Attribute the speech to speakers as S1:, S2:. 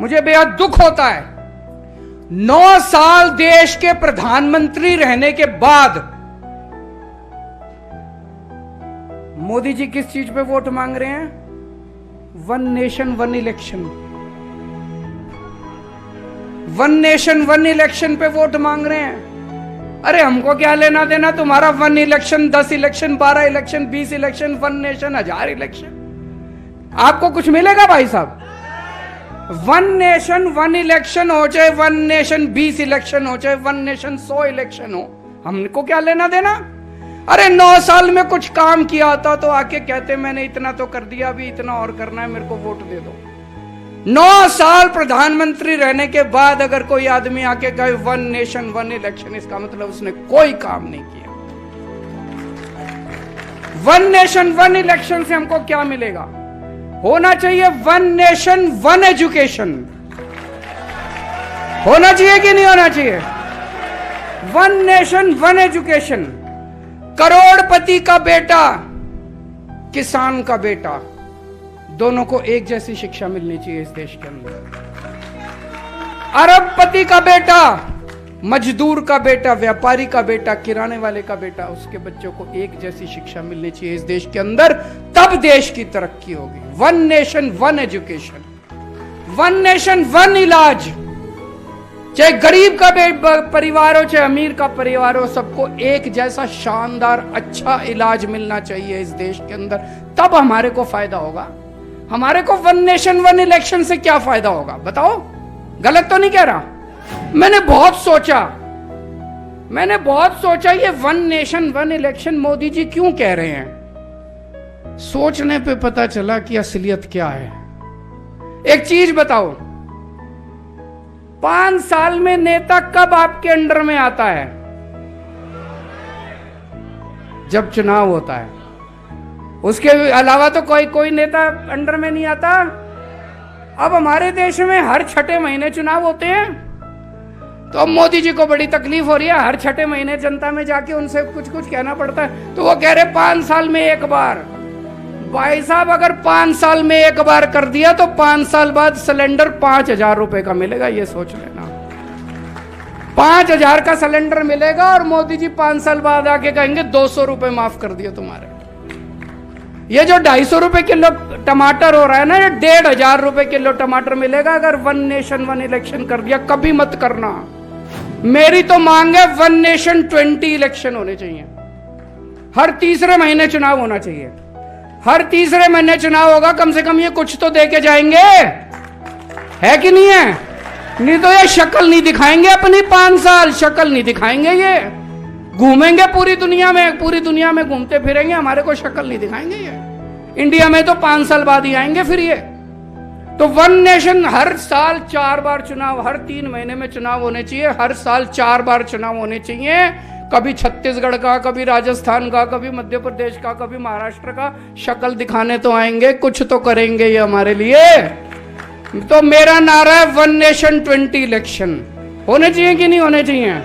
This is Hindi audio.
S1: मुझे बेहद दुख होता है, 9 साल देश के प्रधानमंत्री रहने के बाद मोदी जी किस चीज पे वोट मांग रहे हैं? One nation one election, one nation one election पे वोट मांग रहे हैं। अरे हमको क्या लेना देना तुम्हारा 1 election, 10 election, 12 election, 20 election, 1 nation, 1000 election. आपको कुछ मिलेगा भाई साहब? 1 नेशन 1 इलेक्शन हो, चाहे 1 नेशन 20 इलेक्शन हो, चाहे 1 नेशन 100 इलेक्शन हो, हमको क्या लेना देना? अरे 9 साल में कुछ काम किया होता तो आके कहते मैंने इतना तो कर दिया, अभी इतना और करना है, मेरे को वोट दे दो। 9 साल प्रधानमंत्री रहने के बाद अगर कोई आदमी आके कहे 1 नेशन 1 इलेक्शन, इसका मतलब उसने कोई काम नहीं किया। 1 नेशन 1 इलेक्शन से हमको क्या मिलेगा? होना चाहिए 1 नेशन 1 एजुकेशन। होना चाहिए कि नहीं होना चाहिए? 1 नेशन 1 एजुकेशन। करोड़पति का बेटा, किसान का बेटा, दोनों को एक जैसी शिक्षा मिलनी चाहिए इस देश के अंदर। अरबपति का बेटा, मजदूर का बेटा, व्यापारी का बेटा, किराने वाले का बेटा, उसके बच्चों को एक जैसी शिक्षा मिलनी चाहिए इस देश के अंदर, तब देश की तरक्की होगी। 1 नेशन 1 एजुकेशन, 1 नेशन 1 इलाज। चाहे गरीब का परिवार हो, चाहे अमीर का परिवार हो, सबको एक जैसा शानदार अच्छा इलाज मिलना चाहिए इस देश के अंदर, तब हमारे को फायदा होगा। हमारे को 1 नेशन 1 इलेक्शन से क्या फायदा होगा बताओ? गलत तो नहीं कह रहा? मैंने बहुत सोचा ये 1 नेशन 1 इलेक्शन मोदी जी क्यों कह रहे हैं। सोचने पे पता चला कि असलियत क्या है। एक चीज बताओ, 5 साल में नेता कब आपके अंडर में आता है? जब चुनाव होता है। उसके अलावा तो कोई नेता अंडर में नहीं आता। अब हमारे देश में हर 6ठे महीने चुनाव होते हैं, तो अब मोदी जी को बड़ी तकलीफ हो रही है। हर 6ठे महीने जनता में जाके उनसे कुछ कहना पड़ता है, तो वो कह रहे 5 साल में एक बार। भाई साहब, अगर 5 साल में एक बार कर दिया तो 5 साल बाद सिलेंडर 5000 रुपए का मिलेगा, ये सोच लेना। 5000 का सिलेंडर मिलेगा और मोदी जी 5 साल बाद आके कहेंगे 200 रुपए माफ कर दिए तुम्हारे। ये जो 250 रुपए किलो टमाटर हो रहा है ना, ये 1500 रुपए किलो टमाटर मिलेगा अगर 1 नेशन 1 इलेक्शन कर दिया। कभी मत करना। मेरी तो मांग है 1 नेशन 20 इलेक्शन होने चाहिए। हर तीसरे महीने चुनाव होना चाहिए। हर तीसरे महीने चुनाव होगा, कम से कम ये कुछ तो दे के जाएंगे, है कि नहीं है? नहीं तो ये शक्ल नहीं दिखाएंगे अपनी। 5 साल शक्ल नहीं दिखाएंगे। ये घूमेंगे पूरी दुनिया में घूमते फिरेंगे, हमारे को शक्ल नहीं दिखाएंगे। ये इंडिया में तो 5 साल बाद ही आएंगे फिर ये। तो 1 नेशन, हर साल 4 बार चुनाव, हर 3 महीने में चुनाव होने चाहिए। हर साल 4 बार चुनाव होने चाहिए। कभी छत्तीसगढ़ का, कभी राजस्थान का, कभी मध्य प्रदेश का, कभी महाराष्ट्र का। शक्ल दिखाने तो आएंगे, कुछ तो करेंगे ये हमारे लिए। तो मेरा नारा है 1 नेशन 20 इलेक्शन। होने चाहिए कि नहीं होने चाहिए?